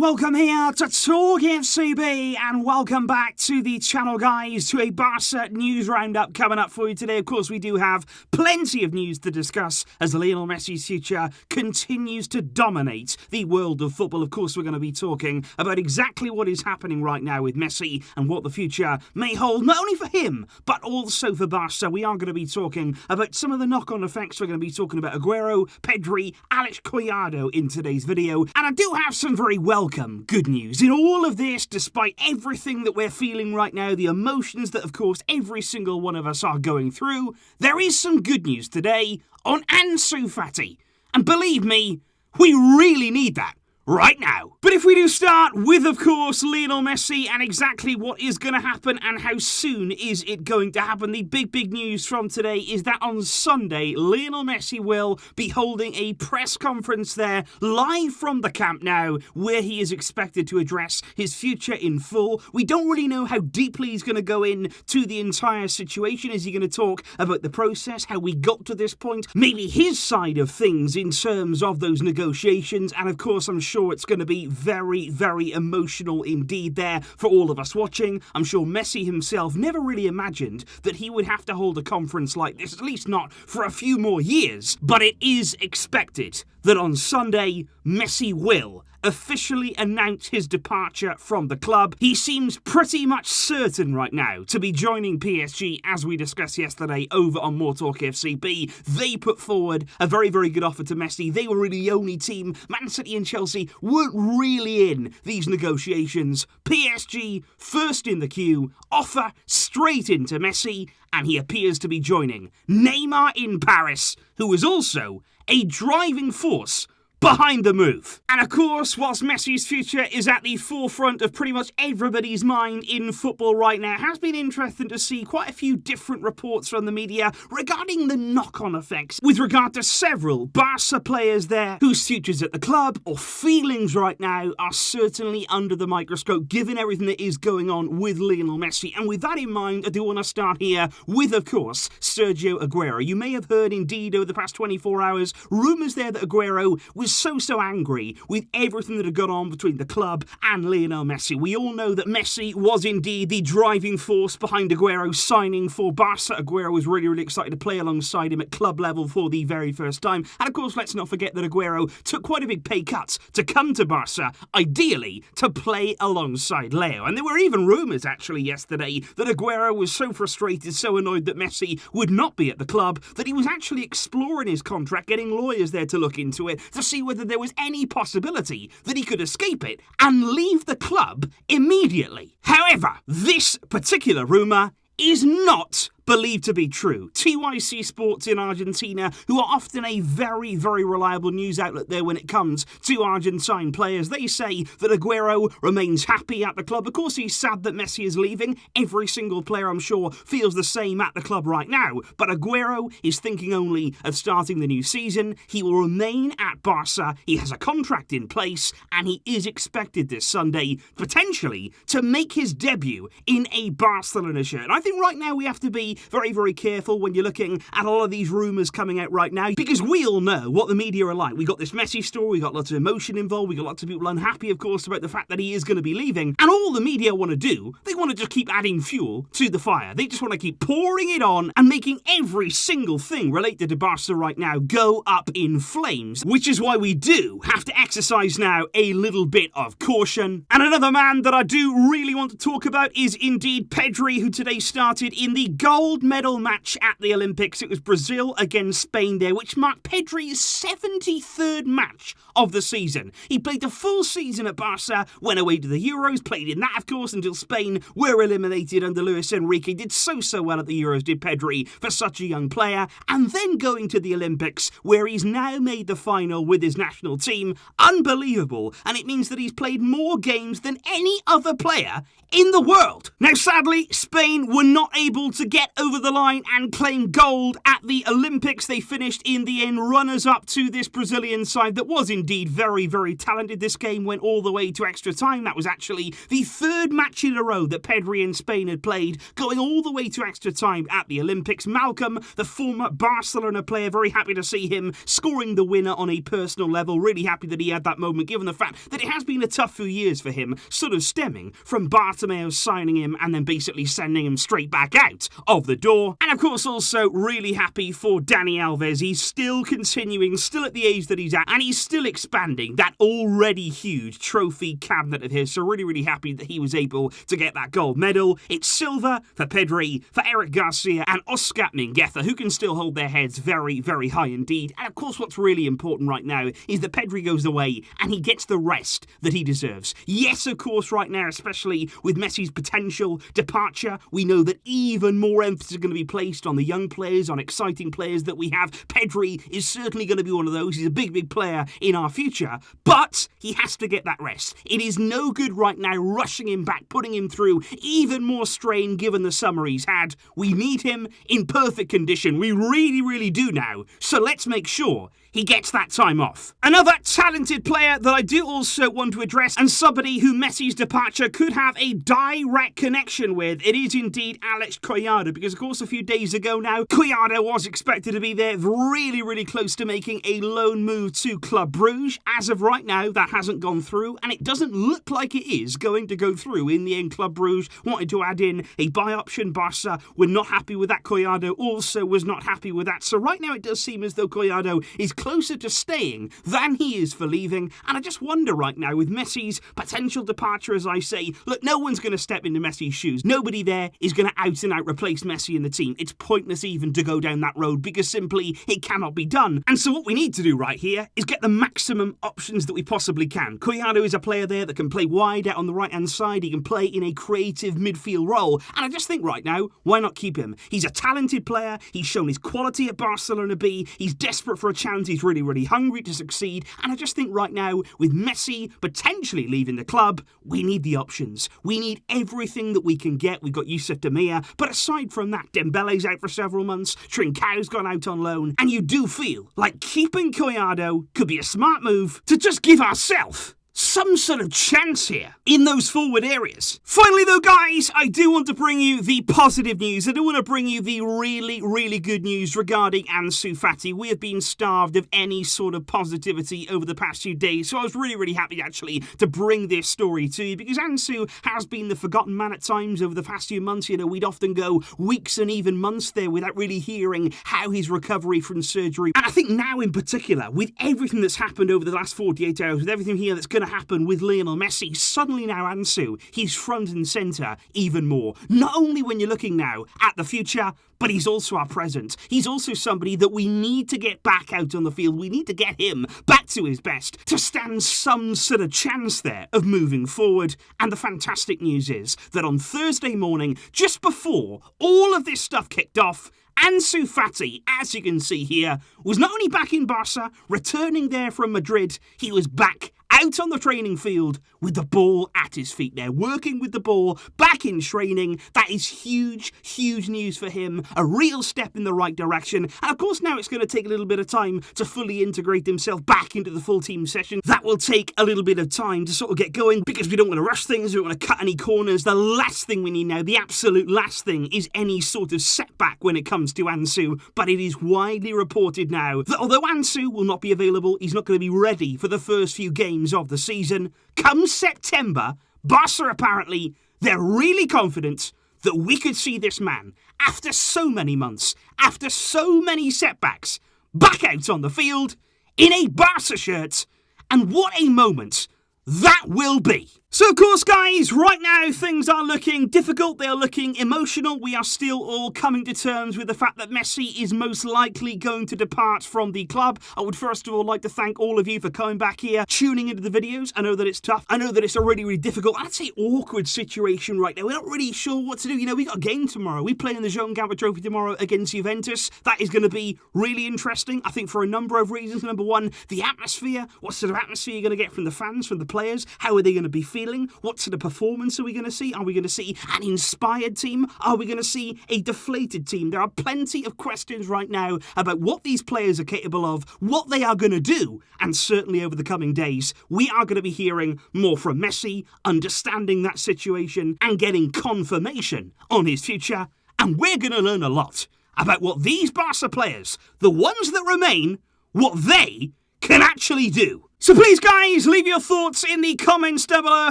welcome here to Talk FCB and welcome back to the channel, guys, to a Barca news roundup coming up for you today. Of course, we do have plenty of news to discuss as Lionel Messi's future continues to dominate the world of football. Of course, we're going to be talking about exactly what is happening right now with Messi and what the future may hold, not only for him, but also for Barca. We are going to be talking about some of the knock-on effects. We're going to be talking about Aguero, Pedri, Alex Collado in today's video. And I do have some very welcome good news in all of this, despite everything that we're feeling right now, the emotions that, of course, every single one of us are going through. There is some good news today on Ansu Fati. And believe me, we really need that right now. But if we do start with, of course, Lionel Messi and exactly what is going to happen and how soon is it going to happen, the big news from today is that on Sunday, Lionel Messi will be holding a press conference there live from the Camp Nou, where he is expected to address his future in full. We don't really know how deeply he's going to go in to the entire situation. Is he going to talk about the process, how we got to this point, maybe his side of things in terms of those negotiations, and of course, I'm sure it's going to be very emotional indeed there for all of us watching. I'm sure Messi himself never really imagined that he would have to hold a conference like this, at least not for a few more years. But it is expected that on Sunday, Messi will officially announce his departure from the club. He seems pretty much certain right now to be joining PSG, as we discussed yesterday over on MORETALKFCB. They put forward a very good offer to Messi. They were really the only team. Man City and Chelsea weren't really in these negotiations. PSG, first in the queue, offer straight into Messi, and he appears to be joining Neymar in Paris, who is also a driving force behind the move. And of course, whilst Messi's future is at the forefront of pretty much everybody's mind in football right now, it has been interesting to see quite a few different reports from the media regarding the knock-on effects with regard to several Barca players there whose futures at the club or feelings right now are certainly under the microscope, given everything that is going on with Lionel Messi. And with that in mind, I do want to start here with, of course, Sergio Agüero. You may have heard indeed over the past 24 hours, rumours there that Aguero was so angry with everything that had gone on between the club and Lionel Messi. We all know that Messi was indeed the driving force behind Aguero signing for Barca. Aguero was really excited to play alongside him at club level for the very first time. And of course, let's not forget that Aguero took quite a big pay cut to come to Barca, ideally to play alongside Leo. And there were even rumours actually yesterday that Aguero was so frustrated, so annoyed that Messi would not be at the club, that he was actually exploring his contract, getting lawyers there to look into it, to see whether there was any possibility that he could escape it and leave the club immediately. However, this particular rumour is not believed to be true. TYC Sports in Argentina, who are often a very reliable news outlet there when it comes to Argentine players, they say that Aguero remains happy at the club. Of course, he's sad that Messi is leaving. Every single player, I'm sure, feels the same at the club right now. But Aguero is thinking only of starting the new season. He will remain at Barca. He has a contract in place, and he is expected this Sunday, potentially, to make his debut in a Barcelona shirt. And I think right now we have to be very careful when you're looking at all of these rumours coming out right now, because we all know what the media are like. We got this Messi story, we got lots of emotion involved, we got lots of people unhappy, of course, about the fact that he is going to be leaving, and all the media want to do, they want to just keep adding fuel to the fire. They just want to keep pouring it on and making every single thing related to Barca right now go up in flames, which is why we do have to exercise now a little bit of caution. And another man that I do really want to talk about is indeed Pedri, who today started in the gold medal match at the Olympics. It was Brazil against Spain there, which marked Pedri's 73rd match of the season. He played the full season at Barca, went away to the Euros, played in that, of course, until Spain were eliminated under Luis Enrique. Did so well at the Euros, did Pedri, for such a young player. And then going to the Olympics, where he's now made the final with his national team. Unbelievable. And it means that he's played more games than any other player in the world. Now, sadly, Spain were not able to get over the line and claim gold at the Olympics. They finished in the end runners-up to this Brazilian side that was indeed very, very talented. This game went all the way to extra time. That was actually the third match in a row that Pedri and Spain had played, going all the way to extra time at the Olympics. Malcolm, the former Barcelona player, very happy to see him scoring the winner on a personal level. Really happy that he had that moment, given the fact that it has been a tough few years for him, sort of stemming from Bartomeu signing him and then basically sending him straight back out of the door. And of course also really happy for Dani Alves. He's still continuing, still at the age that he's at, and he's still expanding that already huge trophy cabinet of his. So really, really happy that he was able to get that gold medal. It's silver for Pedri, for Eric Garcia and Oscar Mingueza, who can still hold their heads very, very high indeed. And of course what's really important right now is that Pedri goes away and he gets the rest that he deserves. Yes, of course, right now, especially with Messi's potential departure, we know that even more emphasis is going to be placed on the young players, on exciting players that we have. Pedri is certainly going to be one of those. He's a big, big player in our future, but he has to get that rest. It is no good right now rushing him back, putting him through even more strain given the summer he's had. We need him in perfect condition. We really, really do now. So let's make sure he gets that time off. Another talented player that I do also want to address, and somebody who Messi's departure could have a direct connection with, it is indeed Alex Collado, because of course a few days ago now, Collado was expected to be there, really, really close to making a loan move to Club Brugge. As of right now, that hasn't gone through, and it doesn't look like it is going to go through. In the end, Club Brugge wanted to add in a buy option. Barca were not happy with that. Collado also was not happy with that. So right now it does seem as though Collado is closer to staying than he is for leaving. And I just wonder right now, with Messi's potential departure, as I say, look, no one's going to step into Messi's shoes. Nobody there is going to out and out replace Messi in the team. It's pointless even to go down that road because simply it cannot be done. And so what we need to do right here is get the maximum options that we possibly can. Collado is a player there that can play wide out on the right-hand side. He can play in a creative midfield role. And I just think right now, why not keep him? He's a talented player. He's shown his quality at Barcelona B. He's desperate for a chance. He's really, really hungry to succeed. And I just think right now, with Messi potentially leaving the club, we need the options. We need everything that we can get. We've got Youssef Demir. But aside from that, Dembele's out for several months. Trincão's gone out on loan. And you do feel like keeping Collado could be a smart move to just give ourselves some sort of chance here in those forward areas. Finally though, guys, I do want to bring you the positive news. I do want to bring you the really, really good news regarding Ansu Fati. We have been starved of any sort of positivity over the past few days, so I was really, really happy actually to bring this story to you, because Ansu has been the forgotten man at times over the past few months. You know, we'd often go weeks and even months there without really hearing how his recovery from surgery. And I think now in particular, with everything that's happened over the last 48 hours, with everything here that's going to happen with Lionel Messi, suddenly now Ansu, he's front and centre even more. Not only when you're looking now at the future, but he's also our present. He's also somebody that we need to get back out on the field. We need to get him back to his best to stand some sort of chance there of moving forward. And the fantastic news is that on Thursday morning, just before all of this stuff kicked off, Ansu Fati, as you can see here, was not only back in Barca, returning there from Madrid, he was back out on the training field with the ball at his feet there, working with the ball, back in training. That is huge, huge news for him. A real step in the right direction. And of course now it's going to take a little bit of time to fully integrate himself back into the full team session. That will take a little bit of time to sort of get going, because we don't want to rush things, we don't want to cut any corners. The last thing we need now, the absolute last thing, is any sort of setback when it comes to Ansu. But it is widely reported now that although Ansu will not be available, he's not going to be ready for the first few games of the season. Come September, Barca apparently, they're really confident that we could see this man, after so many months, after so many setbacks, back out on the field in a Barca shirt. And what a moment that will be. So of course, guys, right now things are looking difficult, they are looking emotional. We are still all coming to terms with the fact that Messi is most likely going to depart from the club. I would first of all like to thank all of you for coming back here, tuning into the videos. I know that it's tough. I know that it's a really, really difficult, I'd say awkward situation right now. We're not really sure what to do. You know, we got a game tomorrow. We play in the Joan Gamper Trophy tomorrow against Juventus. That is going to be really interesting, I think, for a number of reasons. Number one, the atmosphere. What sort of atmosphere you're going to get from the fans, from the players? How are they going to be feeling? What sort of performance are we going to see? Are we going to see an inspired team? Are we going to see a deflated team? There are plenty of questions right now about what these players are capable of, what they are going to do, and certainly over the coming days, we are going to be hearing more from Messi, understanding that situation and getting confirmation on his future, and we're going to learn a lot about what these Barca players, the ones that remain, what they can actually do. So please, guys, leave your thoughts in the comments down below.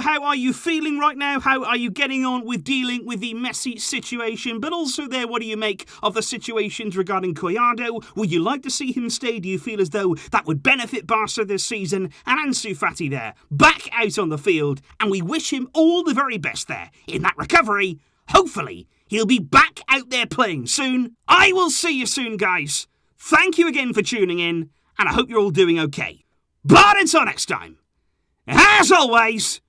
How are you feeling right now? How are you getting on with dealing with the Messi situation? But also there, what do you make of the situations regarding Collado? Would you like to see him stay? Do you feel as though that would benefit Barca this season? And Ansu Fati there, back out on the field. And we wish him all the very best there in that recovery. Hopefully, he'll be back out there playing soon. I will see you soon, guys. Thank you again for tuning in, and I hope you're all doing okay. But until next time, as always,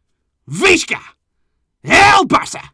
Visca El Barça!